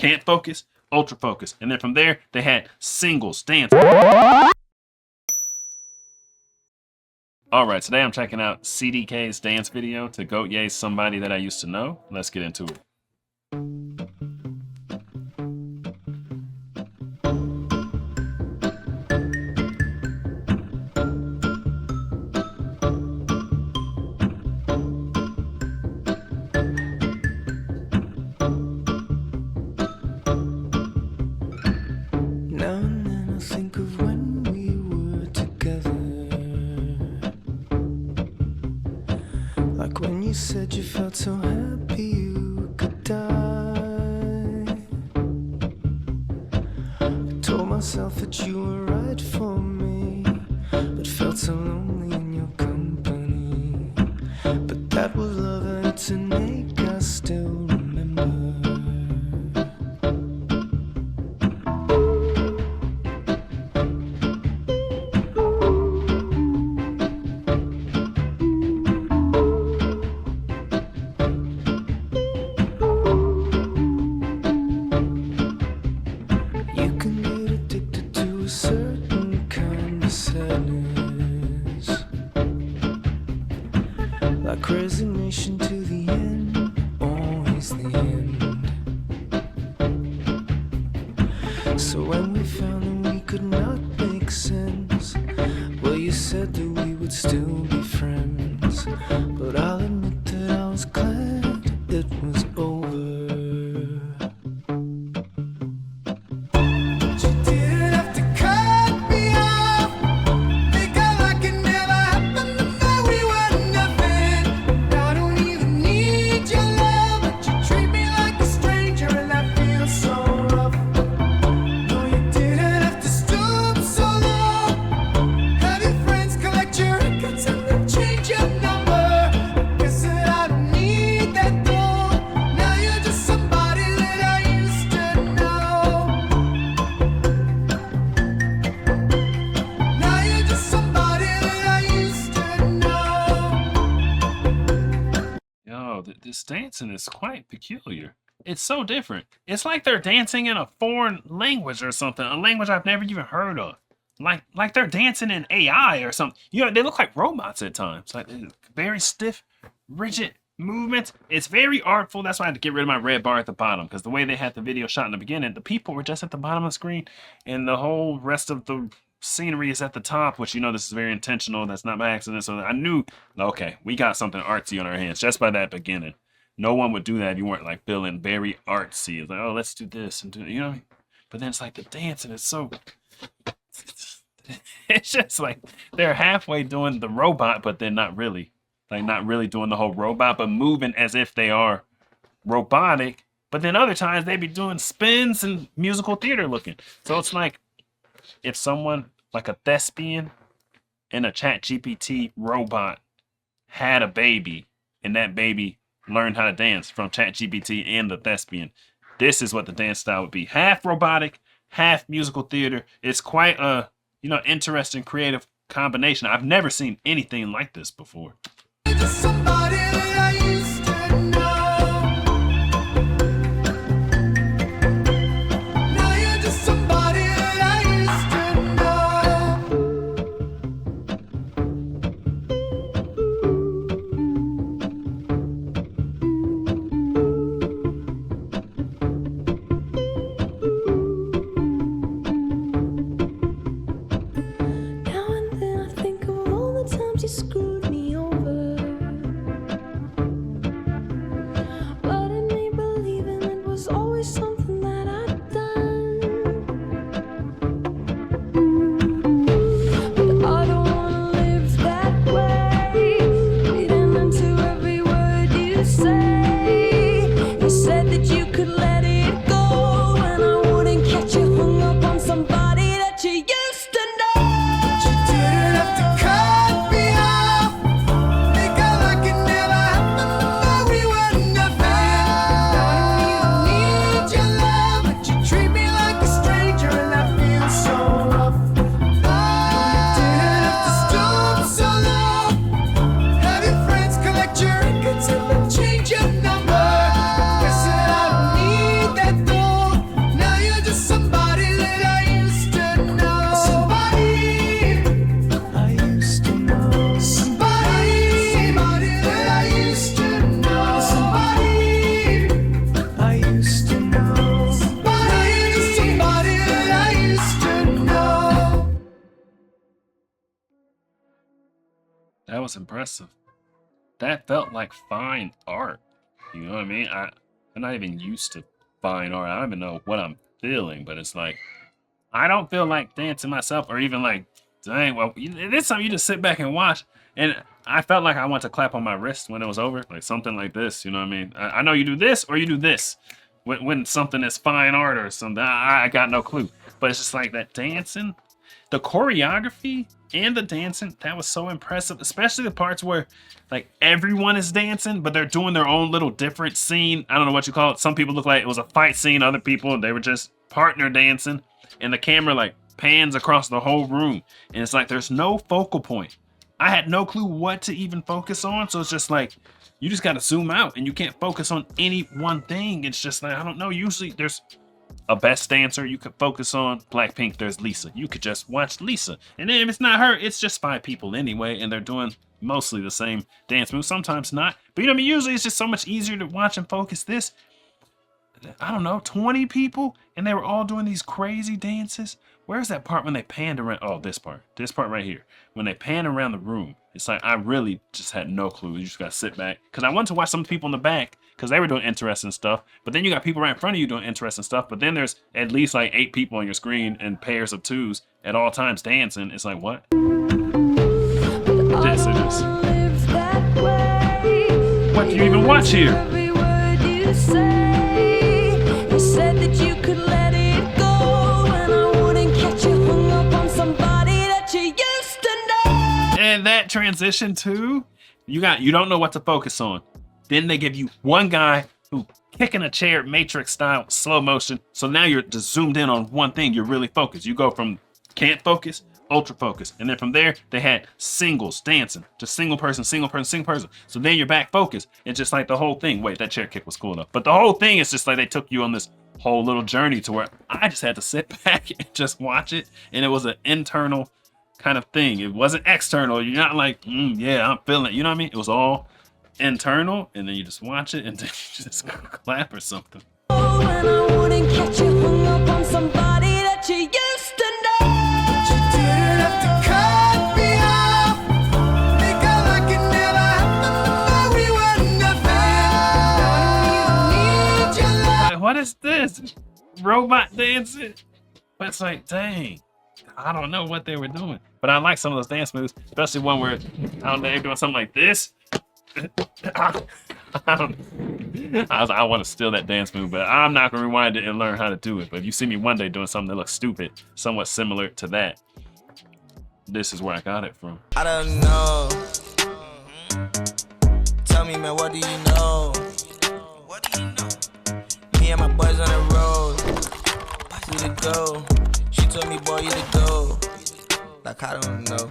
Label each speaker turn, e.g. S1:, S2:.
S1: can't focus, ultra focus. And then from there, they had singles, dance. All right, today I'm checking out CDK's dance video to Gotye's Somebody That I Used to Know. Let's get into it.
S2: Now and then I think of when we were together, like when you said you felt so happy you could die. I told myself that you were right for me, but felt so lonely in your company. But that was love and it's an ache I still remember. You can get addicted to a certain kind of sadness, like resignation to the end, always the end. So when we found that we could not make sense, well, you said that we would still be friends. But I'll admit that I was glad it was over.
S1: This dancing is quite peculiar. It's so different. It's like they're dancing in a foreign language or something, a language I've never even heard of. Like they're dancing in AI or something. You know, they look like robots at times. Like very stiff, rigid movements. It's very artful. That's why I had to get rid of my red bar at the bottom, because the way they had the video shot in the beginning, the people were just at the bottom of the screen and the whole rest of the scenery is at the top, which, you know, this is very intentional. That's not by accident. So I knew, okay, we got something artsy on our hands just by that beginning. No one would do that if you weren't like feeling very artsy. It's like, oh, let's do this and do, you know. But then it's like the dancing is so. It's just like they're halfway doing the robot, but they're not really. Like not really doing the whole robot, but moving as if they are robotic. But then other times they be doing spins and musical theater looking. So it's like if someone like a thespian and a ChatGPT robot had a baby, and that baby learned how to dance from ChatGPT and the thespian, this is what the dance style would be: half robotic, half musical theater. It's quite a, you know, interesting creative combination. I've never seen anything like this before.
S2: Somebody that I used to know. Now you're just somebody that I used to Now and then I think of all the times you screwed me over.
S1: That was impressive. That felt like fine art. You know what I mean? I'm not even used to fine art. I don't even know what I'm feeling, but it's like, I don't feel like dancing myself or even like, dang, well, this time you just sit back and watch. And I felt like I want to clap on my wrist when it was over, like something like this. You know what I mean? I know you do this or you do this when something is fine art or something. I got no clue. But it's just like that dancing, the choreography and the dancing, that was so impressive, especially the parts where like everyone is dancing, but they're doing their own little different scene. I don't know what you call it. Some people look like it was a fight scene. Other people, they were just partner dancing. And the camera like pans across the whole room. And it's like there's no focal point. I had no clue what to even focus on. So it's just like, you just got to zoom out and you can't focus on any one thing. It's just like, I don't know. Usually there's a best dancer you could focus on. Blackpink, there's Lisa. You could just watch Lisa. And then if it's not her, it's just 5 people anyway. And they're doing mostly the same dance moves. Sometimes not. But you know what I mean? Usually it's just so much easier to watch and focus. This, I don't know, 20 people, and they were all doing these crazy dances. Where's that part when they panned around? Oh, this part right here. When they pan around the room, it's like I really just had no clue. You just gotta sit back, because I wanted to watch some people in the back because they were doing interesting stuff. But then you got people right in front of you doing interesting stuff. But then there's at least like 8 people on your screen in pairs of 2s at all times dancing. It's like, what? This it is. What do you even watch here?
S2: Said that you could let it go, and I wouldn't catch you hung up on somebody that you used to know.
S1: And that transition too, you don't know what to focus on. Then they give you one guy who kicking a chair, Matrix style, slow motion. So now you're just zoomed in on one thing. You're really focused. You go from can't focus, ultra focus, and then from there they had singles dancing, just single person, single person, single person. So then you're back focused. It's just like the whole thing. Wait, that chair kick was cool enough, but the whole thing is just like they took you on this whole little journey to where I just had to sit back and just watch it, and it was an internal kind of thing. It wasn't external. You're not like, yeah, I'm feeling it. You know what I mean? It was all internal, and then you just watch it and then you just clap or something.
S2: Oh, and I wouldn't catch you hung up on somebody that you used to know. You didn't have to cut me off. Think I like it never happened, we were nothing. Don't even need your love.
S1: Like, what is this? Robot dancing? But it's like, dang, I don't know what they were doing. But I like some of those dance moves, especially one where, I don't know, they're doing something like this. I want to steal that dance move, but I'm not going to rewind it and learn how to do it. But if you see me one day doing something that looks stupid, somewhat similar to that, this is where I got it from.
S3: I don't know. Tell me, man, what do you know? What do you know? Me and my boys on the road. You to go. She told me, boy, you to go. Like, I don't know.